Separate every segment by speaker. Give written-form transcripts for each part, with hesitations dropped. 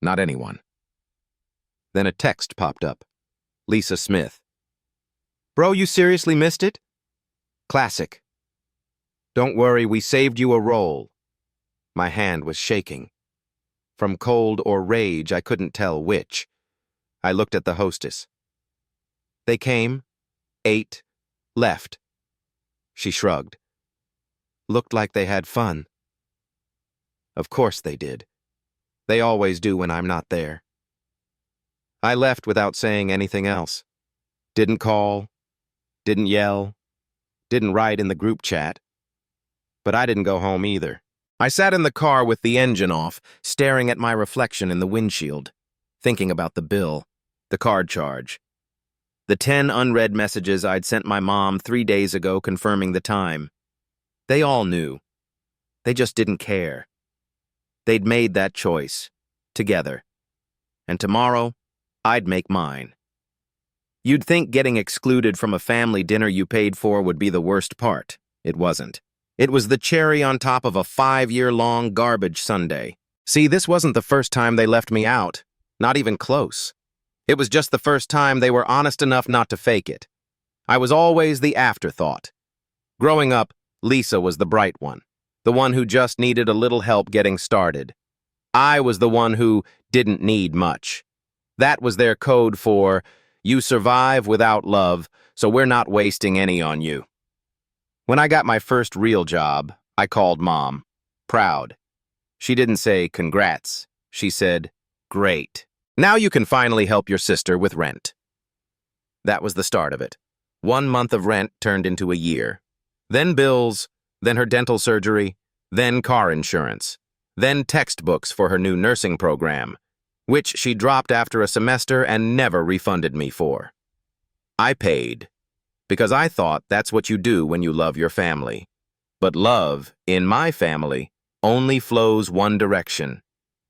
Speaker 1: Not anyone. Then a text popped up. Lisa Smith. Bro, you seriously missed it? Classic. Don't worry, we saved you a role. My hand was shaking. From cold or rage, I couldn't tell which. I looked at the hostess. They came, ate, left. She shrugged. Looked like they had fun. Of course they did. They always do when I'm not there. I left without saying anything else. Didn't call, didn't yell, didn't write in the group chat. But I didn't go home either. I sat in the car with the engine off, staring at my reflection in the windshield, thinking about the bill, the card charge, the 10 unread messages I'd sent my mom 3 days ago confirming the time. They all knew. They just didn't care. They'd made that choice, together. And tomorrow, I'd make mine. You'd think getting excluded from a family dinner you paid for would be the worst part. It wasn't. It was the cherry on top of a 5-year-long garbage sundae. See, this wasn't the first time they left me out. Not even close. It was just the first time they were honest enough not to fake it. I was always the afterthought. Growing up, Lisa was the bright one, the one who just needed a little help getting started. I was the one who didn't need much. That was their code for, you survive without love, so we're not wasting any on you. When I got my first real job, I called Mom, proud. She didn't say congrats. She said, great. Now you can finally help your sister with rent. That was the start of it. 1 month of rent turned into a year. Then bills, then her dental surgery, then car insurance, then textbooks for her new nursing program, which she dropped after a semester and never refunded me for. I paid, because I thought that's what you do when you love your family. But love, in my family, only flows one direction.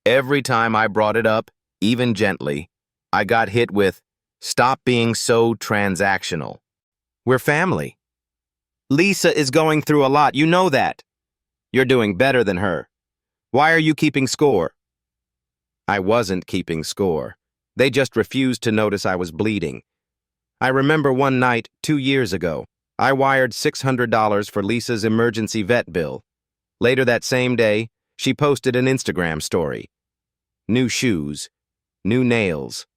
Speaker 1: Every time I brought it up, even gently, I got hit with, stop being so transactional. We're family. Lisa is going through a lot, you know that. You're doing better than her. Why are you keeping score? I wasn't keeping score. They just refused to notice I was bleeding. I remember one night, 2 years ago, I wired $600 for Lisa's emergency vet bill. Later that same day, she posted an Instagram story. New shoes, new nails,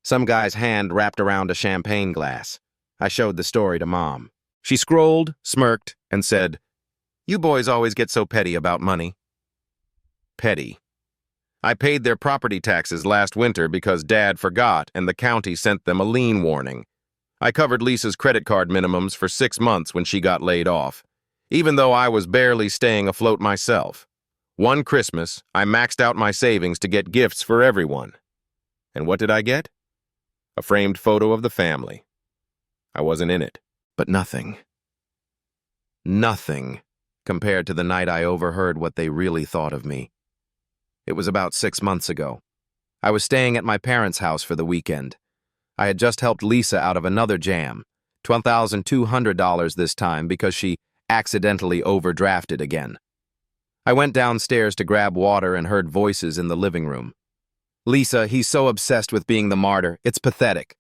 Speaker 1: some guy's hand wrapped around a champagne glass. I showed the story to Mom. She scrolled, smirked, and said, you boys always get so petty about money. Petty. I paid their property taxes last winter because Dad forgot and the county sent them a lien warning. I covered Lisa's credit card minimums for 6 months when she got laid off, even though I was barely staying afloat myself. One Christmas, I maxed out my savings to get gifts for everyone. And what did I get? A framed photo of the family. I wasn't in it, but nothing. Nothing compared to the night I overheard what they really thought of me. It was about 6 months ago. I was staying at my parents' house for the weekend. I had just helped Lisa out of another jam, $12,200 this time because she accidentally overdrafted again. I went downstairs to grab water and heard voices in the living room. Lisa, he's so obsessed with being the martyr, it's pathetic.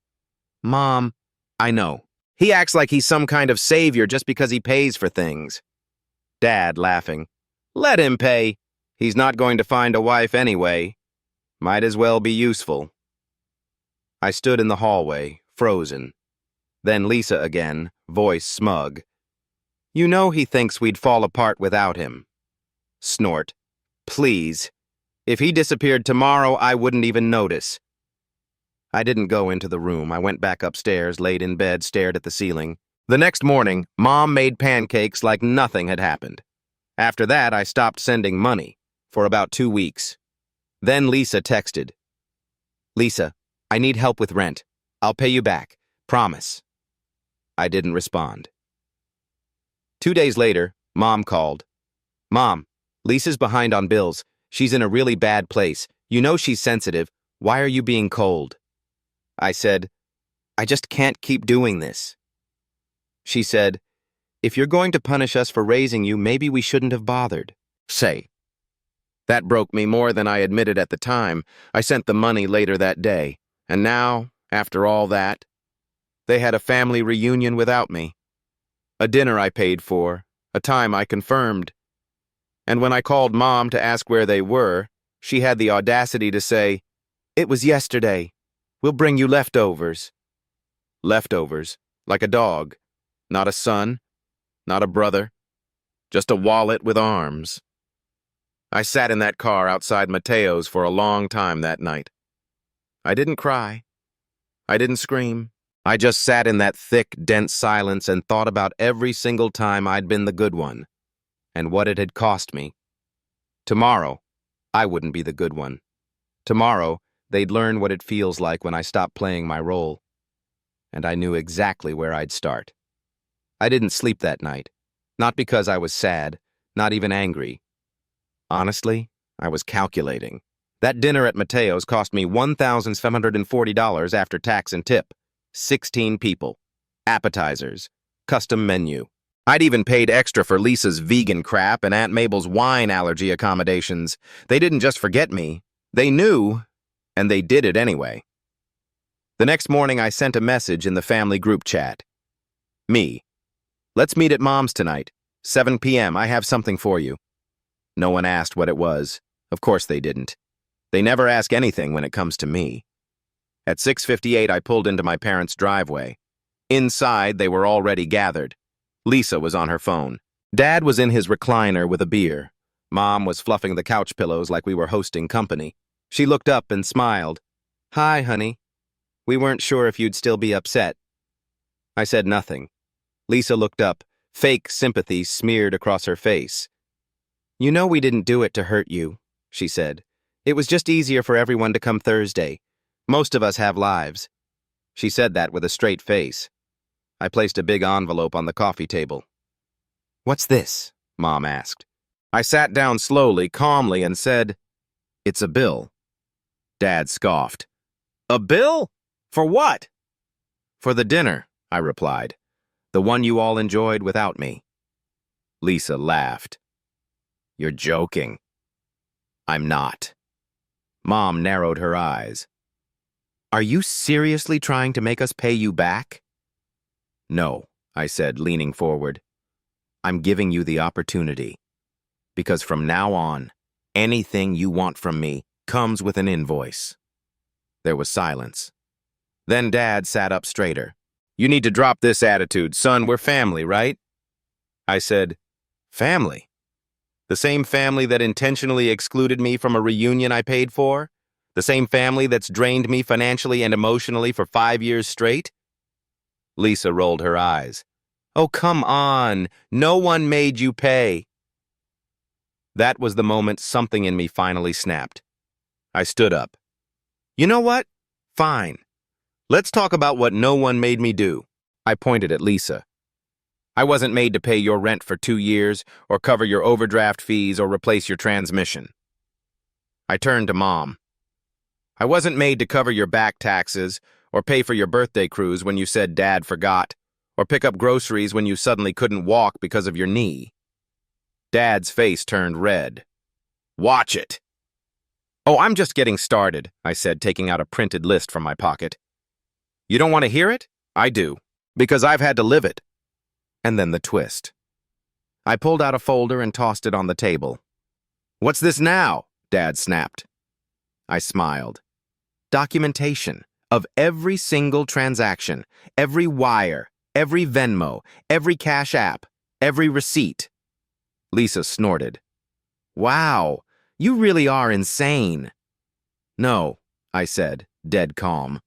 Speaker 1: Mom, I know. He acts like he's some kind of savior just because he pays for things. Dad, laughing. Let him pay. He's not going to find a wife anyway. Might as well be useful. I stood in the hallway, frozen. Then Lisa again, voice smug. You know he thinks we'd fall apart without him. Snort. Please. If he disappeared tomorrow, I wouldn't even notice. I didn't go into the room. I went back upstairs, laid in bed, stared at the ceiling. The next morning, Mom made pancakes like nothing had happened. After that, I stopped sending money for about 2 weeks. Then Lisa texted. Lisa, I need help with rent. I'll pay you back. Promise. I didn't respond. 2 days later, Mom called. Mom, Lisa's behind on bills. She's in a really bad place. You know she's sensitive. Why are you being cold? I said, I just can't keep doing this. She said, if you're going to punish us for raising you, maybe we shouldn't have bothered. Say. That broke me more than I admitted at the time. I sent the money later that day. And now, after all that, they had a family reunion without me. A dinner I paid for, a time I confirmed. And when I called Mom to ask where they were, she had the audacity to say, "It was yesterday. We'll bring you leftovers." Leftovers, like a dog. Not a son, not a brother, just a wallet with arms. I sat in that car outside Mateo's for a long time that night. I didn't cry. I didn't scream. I just sat in that thick, dense silence and thought about every single time I'd been the good one, and what it had cost me. Tomorrow, I wouldn't be the good one. Tomorrow, they'd learn what it feels like when I stop playing my role. And I knew exactly where I'd start. I didn't sleep that night, not because I was sad, not even angry. Honestly, I was calculating. That dinner at Mateo's cost me $1,740 after tax and tip. 16 people. Appetizers. Custom menu. I'd even paid extra for Lisa's vegan crap and Aunt Mabel's wine allergy accommodations. They didn't just forget me. They knew, and they did it anyway. The next morning, I sent a message in the family group chat. Me. Let's meet at Mom's tonight. 7 p.m. I have something for you. No one asked what it was. Of course they didn't. They never ask anything when it comes to me. At 6:58, I pulled into my parents' driveway. Inside, they were already gathered. Lisa was on her phone. Dad was in his recliner with a beer. Mom was fluffing the couch pillows like we were hosting company. She looked up and smiled. "Hi, honey. We weren't sure if you'd still be upset." I said nothing. Lisa looked up, fake sympathy smeared across her face. "You know we didn't do it to hurt you," she said. "It was just easier for everyone to come Thursday. Most of us have lives." She said that with a straight face. I placed a big envelope on the coffee table. "What's this?" Mom asked. I sat down slowly, calmly, and said, "It's a bill." Dad scoffed. "A bill? For what?" "For the dinner," I replied. "The one you all enjoyed without me." Lisa laughed. "You're joking." "I'm not." Mom narrowed her eyes. "Are you seriously trying to make us pay you back?" "No," I said, leaning forward. "I'm giving you the opportunity. Because from now on, anything you want from me comes with an invoice." There was silence. Then Dad sat up straighter. "You need to drop this attitude, son. We're family, right?" I said, "Family? The same family that intentionally excluded me from a reunion I paid for? The same family that's drained me financially and emotionally for 5 years straight?" Lisa rolled her eyes. "Oh, come on. No one made you pay." That was the moment something in me finally snapped. I stood up. "You know what? Fine. Let's talk about what no one made me do." I pointed at Lisa. "I wasn't made to pay your rent for 2 years, or cover your overdraft fees, or replace your transmission." I turned to Mom. "I wasn't made to cover your back taxes, or pay for your birthday cruise when you said Dad forgot, or pick up groceries when you suddenly couldn't walk because of your knee." Dad's face turned red. "Watch it." "Oh, I'm just getting started," I said, taking out a printed list from my pocket. "You don't want to hear it? I do, because I've had to live it." And then the twist. I pulled out a folder and tossed it on the table. "What's this now?" Dad snapped. I smiled. Documentation of every single transaction, every wire, every Venmo, every Cash App, every receipt. Lisa snorted. "Wow, you really are insane." "No," I said, dead calm.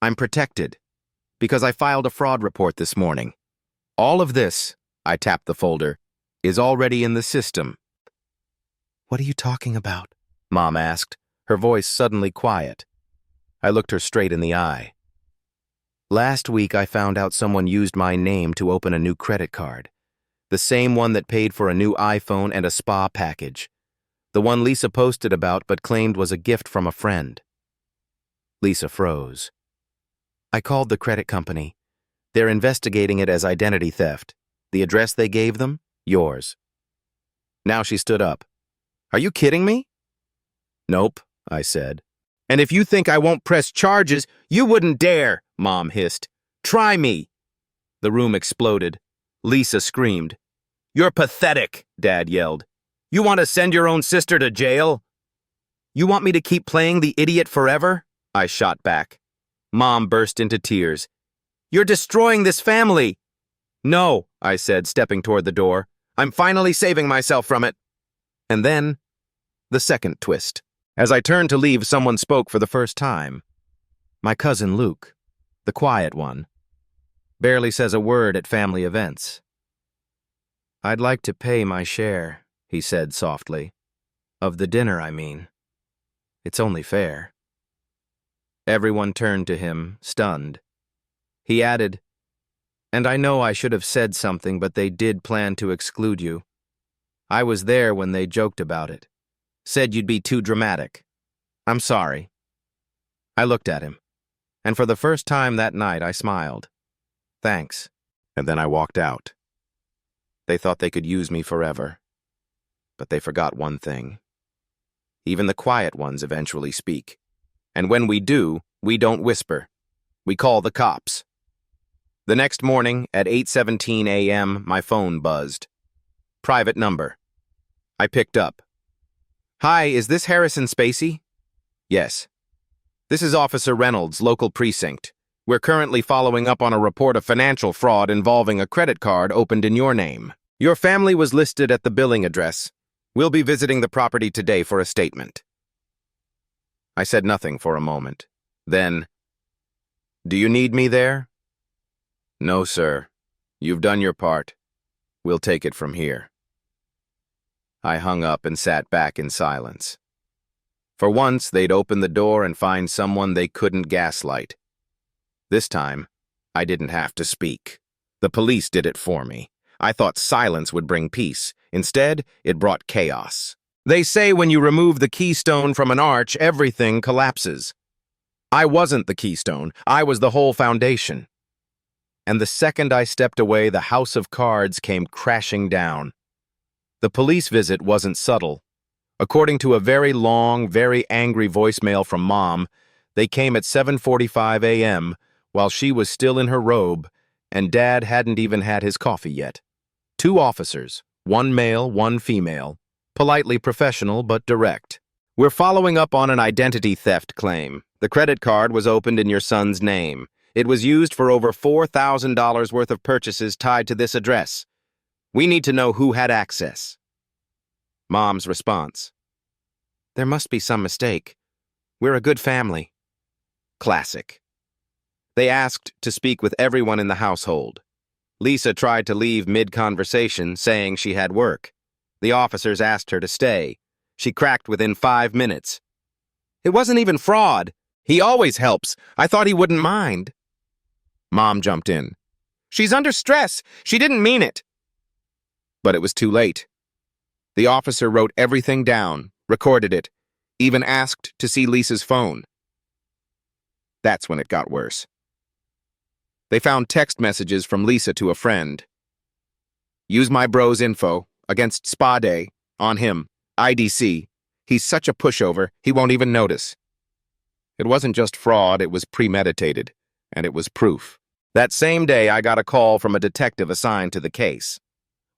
Speaker 1: "I'm protected, because I filed a fraud report this morning. All of this," I tapped the folder, "is already in the system." "What are you talking about?" Mom asked, her voice suddenly quiet. I looked her straight in the eye. "Last week I found out someone used my name to open a new credit card. The same one that paid for a new iPhone and a spa package. The one Lisa posted about but claimed was a gift from a friend." Lisa froze. "I called the credit company. They're investigating it as identity theft. The address they gave them? Yours." Now she stood up. Are you kidding me? Nope, I said. And if you think I won't press charges, you wouldn't dare, Mom hissed. Try me. The room exploded. Lisa screamed. You're pathetic, Dad yelled. You want to send your own sister to jail? You want me to keep playing the idiot forever? I shot back. Mom burst into tears. You're destroying this family. No, I said, stepping toward the door. I'm finally saving myself from it. And then, the second twist. As I turned to leave, someone spoke for the first time. My cousin Luke, the quiet one. Barely says a word at family events. I'd like to pay my share, he said softly. Of the dinner, I mean. It's only fair. Everyone turned to him, stunned. He added, and I know I should have said something, but they did plan to exclude you. I was there when they joked about it. Said you'd be too dramatic. I'm sorry. I looked at him, and for the first time that night I smiled. Thanks. And then I walked out. They thought they could use me forever. But they forgot one thing. Even the quiet ones eventually speak. And when we do, we don't whisper. We call the cops. The next morning, at 8:17 a.m., my phone buzzed. Private number. I picked up. Hi, is this Harrison Spacey? Yes. This is Officer Reynolds, local precinct. We're currently following up on a report of financial fraud involving a credit card opened in your name. Your family was listed at the billing address. We'll be visiting the property today for a statement. I said nothing for a moment. Then, do you need me there? No, sir. You've done your part. We'll take it from here. I hung up and sat back in silence. For once, they'd open the door and find someone they couldn't gaslight. This time, I didn't have to speak. The police did it for me. I thought silence would bring peace. Instead, it brought chaos. They say when you remove the keystone from an arch, everything collapses. I wasn't the keystone. I was the whole foundation. And the second I stepped away, the house of cards came crashing down. The police visit wasn't subtle. According to a very long, very angry voicemail from Mom, they came at 7:45 a.m. while she was still in her robe, and Dad hadn't even had his coffee yet. 2 officers, one male, one female, politely professional but direct. We're following up on an identity theft claim. The credit card was opened in your son's name. It was used for over $4,000 worth of purchases tied to this address. We need to know who had access. Mom's response. There must be some mistake. We're a good family. Classic. They asked to speak with everyone in the household. Lisa tried to leave mid-conversation, saying she had work. The officers asked her to stay. She cracked within 5 minutes. It wasn't even fraud. He always helps. I thought he wouldn't mind. Mom jumped in. She's under stress. She didn't mean it. But it was too late. The officer wrote everything down, recorded it, even asked to see Lisa's phone. That's when it got worse. They found text messages from Lisa to a friend. Use my bro's info against Spa Day on him, IDC. He's such a pushover, he won't even notice. It wasn't just fraud, it was premeditated, and it was proof. That same day, I got a call from a detective assigned to the case.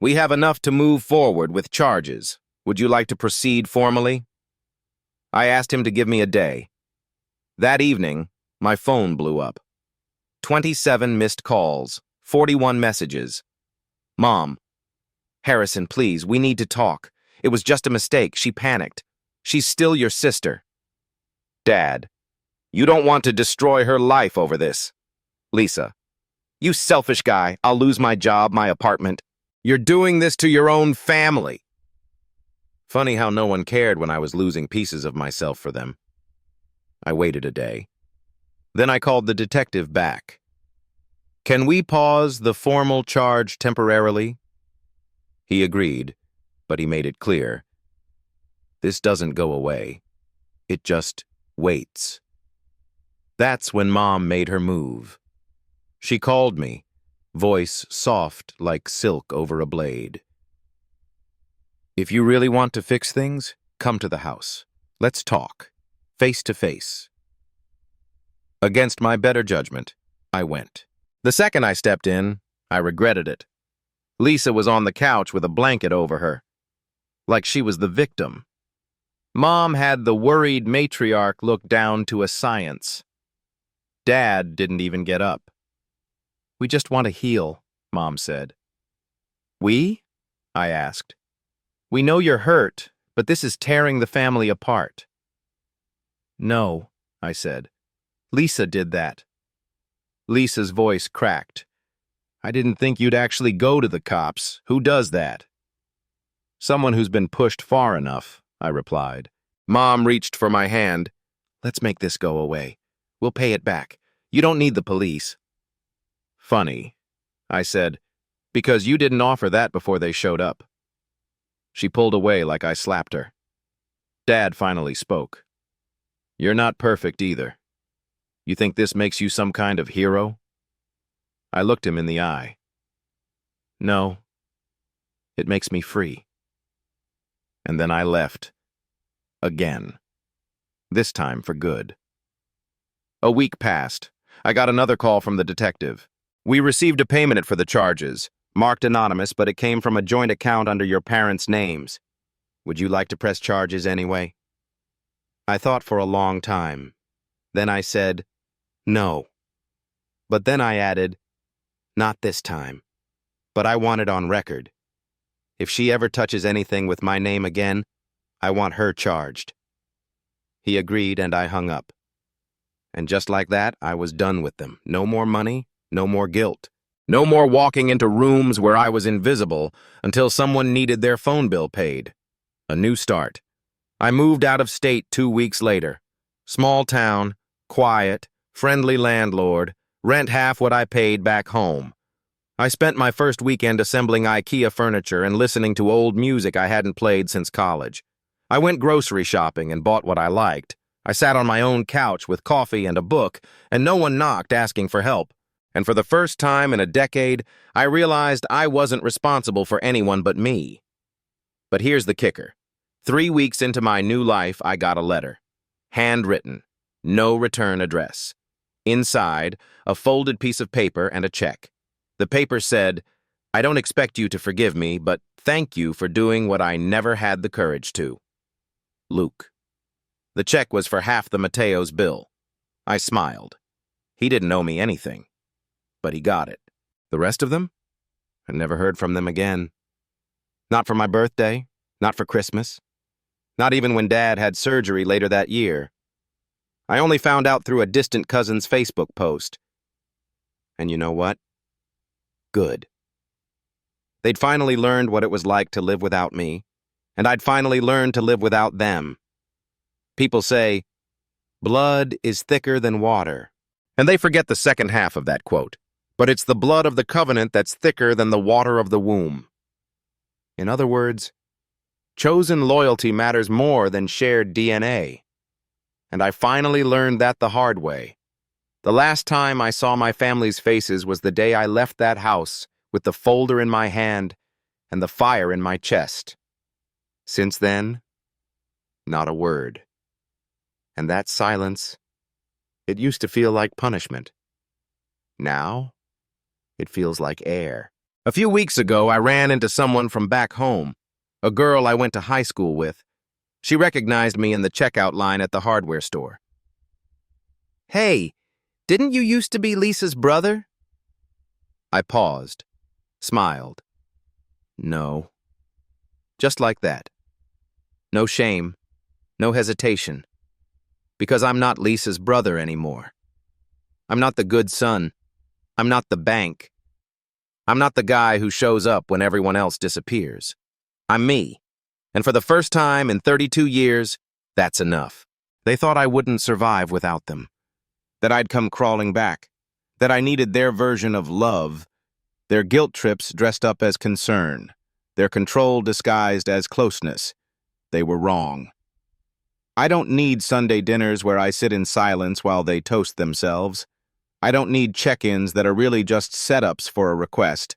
Speaker 1: We have enough to move forward with charges. Would you like to proceed formally? I asked him to give me a day. That evening, my phone blew up. 27 missed calls, 41 messages. Mom, Harrison, please, we need to talk. It was just a mistake. She panicked. She's still your sister. Dad, you don't want to destroy her life over this. Lisa, you selfish guy. I'll lose my job, my apartment. You're doing this to your own family. Funny how no one cared when I was losing pieces of myself for them. I waited a day. Then I called the detective back. Can we pause the formal charge temporarily? He agreed, but he made it clear. This doesn't go away. It just waits. That's when Mom made her move. She called me, voice soft like silk over a blade. If you really want to fix things, Come to the house. Let's talk. Face to face. Against my better judgment, I went. The second I stepped in, I regretted it. Lisa was on the couch with a blanket over her, like she was the victim. Mom had the worried matriarch look down to a science. Dad didn't even get up. "We just want to heal," Mom said. "We?" I asked. "We know you're hurt, but this is tearing the family apart." "No," I said. "Lisa did that." Lisa's voice cracked. "I didn't think you'd actually go to the cops. Who does that?" "Someone who's been pushed far enough," I replied. Mom reached for my hand. "Let's make this go away. We'll pay it back. You don't need the police." "Funny," I said, "because you didn't offer that before they showed up." She pulled away like I slapped her. Dad finally spoke. "You're not perfect either. You think this makes you some kind of hero?" I looked him in the eye. "No, it makes me free." And then I left. Again. This time for good. A week passed. I got another call from the detective. "We received a payment for the charges, marked anonymous, but it came from a joint account under your parents' names. Would you like to press charges anyway?" I thought for a long time. Then I said, "No." But then I added, "Not this time. But I want it on record. If she ever touches anything with my name again, I want her charged." He agreed and I hung up. And just like that, I was done with them. No more money, no more guilt. No more walking into rooms where I was invisible until someone needed their phone bill paid. A new start. I moved out of state 2 weeks later. Small town, quiet, friendly landlord, rent half what I paid back home. I spent my first weekend assembling IKEA furniture and listening to old music I hadn't played since college. I went grocery shopping and bought what I liked. I sat on my own couch with coffee and a book, and no one knocked asking for help. And for the first time in a decade, I realized I wasn't responsible for anyone but me. But here's the kicker. 3 weeks into my new life, I got a letter. Handwritten. No return address. Inside, a folded piece of paper and a check. The paper said, "I don't expect you to forgive me, but thank you for doing what I never had the courage to. Luke." The check was for half the Mateo's bill. I smiled. He didn't owe me anything. But he got it. The rest of them? I never heard from them again. Not for my birthday, not for Christmas, not even when Dad had surgery later that year. I only found out through a distant cousin's Facebook post. And you know what? Good. They'd finally learned what it was like to live without me, and I'd finally learned to live without them. People say, blood is thicker than water, and they forget the second half of that quote. But it's the blood of the covenant that's thicker than the water of the womb. In other words, chosen loyalty matters more than shared DNA. And I finally learned that the hard way. The last time I saw my family's faces was the day I left that house with the folder in my hand and the fire in my chest. Since then, not a word. And that silence, it used to feel like punishment. Now, it feels like air. A few weeks ago, I ran into someone from back home, a girl I went to high school with. She recognized me in the checkout line at the hardware store. "Hey, didn't you used to be Lisa's brother?" I paused, smiled. No. Just like that. No shame, no hesitation. Because I'm not Lisa's brother anymore. I'm not the good son. I'm not the bank. I'm not the guy who shows up when everyone else disappears. I'm me. And for the first time in 32 years, that's enough. They thought I wouldn't survive without them. That I'd come crawling back. That I needed their version of love. Their guilt trips dressed up as concern. Their control disguised as closeness. They were wrong. I don't need Sunday dinners where I sit in silence while they toast themselves. I don't need check-ins that are really just setups for a request.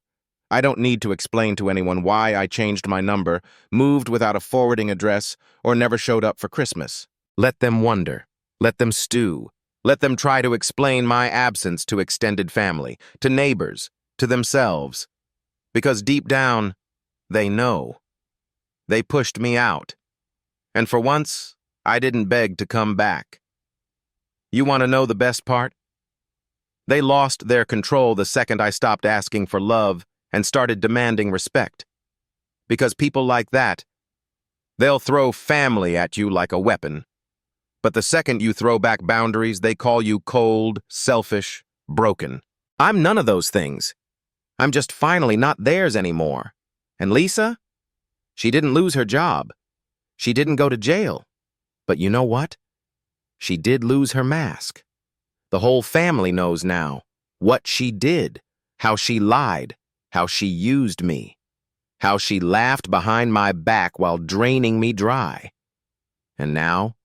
Speaker 1: I don't need to explain to anyone why I changed my number, moved without a forwarding address, or never showed up for Christmas. Let them wonder. Let them stew. Let them try to explain my absence to extended family, to neighbors, to themselves. Because deep down, they know. They pushed me out. And for once, I didn't beg to come back. You want to know the best part? They lost their control the second I stopped asking for love and started demanding respect. Because people like that, they'll throw family at you like a weapon. But the second you throw back boundaries, they call you cold, selfish, broken. I'm none of those things. I'm just finally not theirs anymore. And Lisa? She didn't lose her job. She didn't go to jail. But you know what? She did lose her mask. The whole family knows now what she did, how she lied, how she used me, how she laughed behind my back while draining me dry. And now,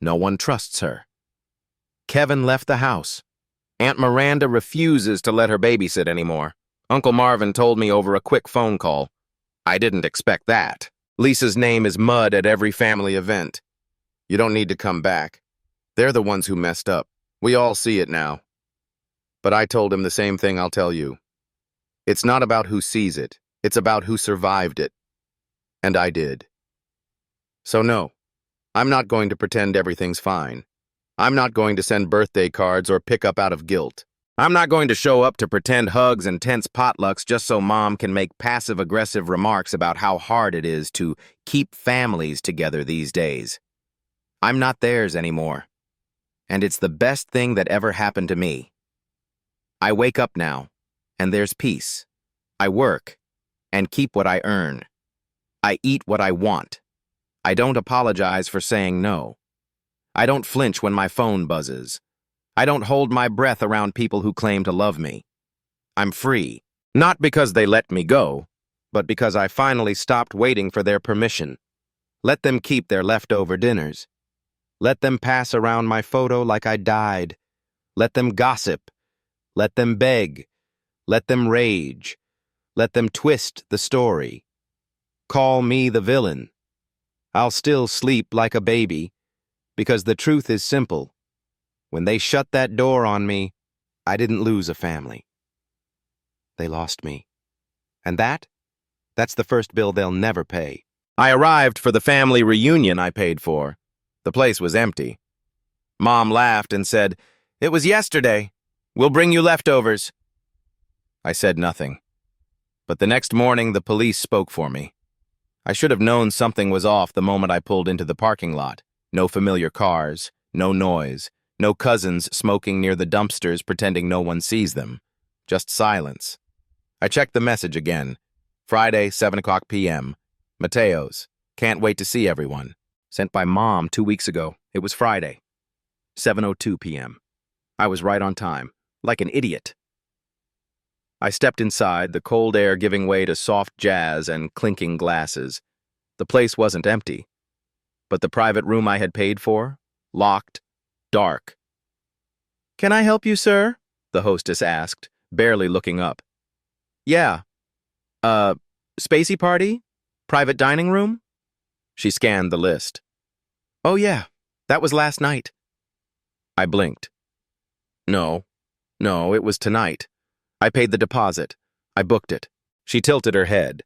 Speaker 1: no one trusts her. Kevin left the house. Aunt Miranda refuses to let her babysit anymore. Uncle Marvin told me over a quick phone call. I didn't expect that. Lisa's name is mud at every family event. You don't need to come back. They're the ones who messed up. We all see it now. But I told him the same thing I'll tell you. It's not about who sees it. It's about who survived it. And I did. So no, I'm not going to pretend everything's fine. I'm not going to send birthday cards or pick up out of guilt. I'm not going to show up to pretend hugs and tense potlucks just so Mom can make passive-aggressive remarks about how hard it is to keep families together these days. I'm not theirs anymore. And it's the best thing that ever happened to me. I wake up now, and there's peace. I work, and keep what I earn. I eat what I want. I don't apologize for saying no. I don't flinch when my phone buzzes. I don't hold my breath around people who claim to love me. I'm free, not because they let me go, but because I finally stopped waiting for their permission. Let them keep their leftover dinners. Let them pass around my photo like I died. Let them gossip. Let them beg. Let them rage. Let them twist the story. Call me the villain. I'll still sleep like a baby, because the truth is simple. When they shut that door on me, I didn't lose a family. They lost me. And that's the first bill they'll never pay. I arrived for the family reunion I paid for. The place was empty. Mom laughed and said, "It was yesterday. We'll bring you leftovers." I said nothing. But the next morning, the police spoke for me. I should have known something was off the moment I pulled into the parking lot. No familiar cars, no noise, no cousins smoking near the dumpsters pretending no one sees them. Just silence. I checked the message again. Friday, 7:00 p.m. Mateo's. Can't wait to see everyone. Sent by Mom 2 weeks ago. It was Friday. 7:02 p.m. I was right on time. Like an idiot. I stepped inside, the cold air giving way to soft jazz and clinking glasses. The place wasn't empty. But the private room I had paid for? Locked. Dark. "Can I help you, sir?" the hostess asked, barely looking up. "Yeah. Spacey party? Private dining room?" She scanned the list. "Oh yeah, that was last night." I blinked. No, it was tonight. I paid the deposit. I booked it. She tilted her head.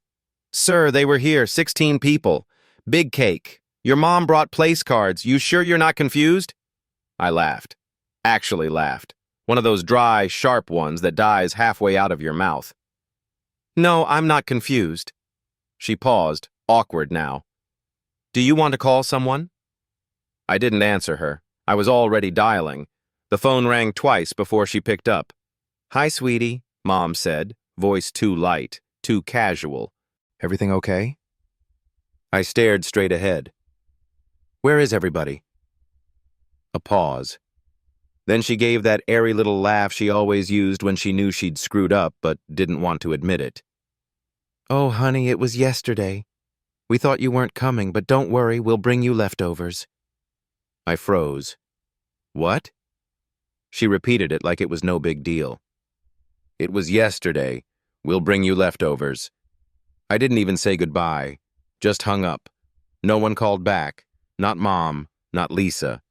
Speaker 1: "Sir, they were here, 16 people. Big cake. Your mom brought place cards. You sure you're not confused?" I laughed. Actually laughed. One of those dry, sharp ones that dies halfway out of your mouth. "No, I'm not confused." She paused, awkward now. "Do you want to call someone?" I didn't answer her. I was already dialing. The phone rang twice before she picked up. "Hi, sweetie," Mom said, voice too light, too casual. "Everything okay?" I stared straight ahead. "Where is everybody?" A pause. Then she gave that airy little laugh she always used when she knew she'd screwed up but didn't want to admit it. "Oh, honey, it was yesterday. We thought you weren't coming, but don't worry, we'll bring you leftovers." I froze. "What?" She repeated it like it was no big deal. "It was yesterday. We'll bring you leftovers. I didn't even say goodbye. Just hung up. No one called back. Not Mom, not Lisa.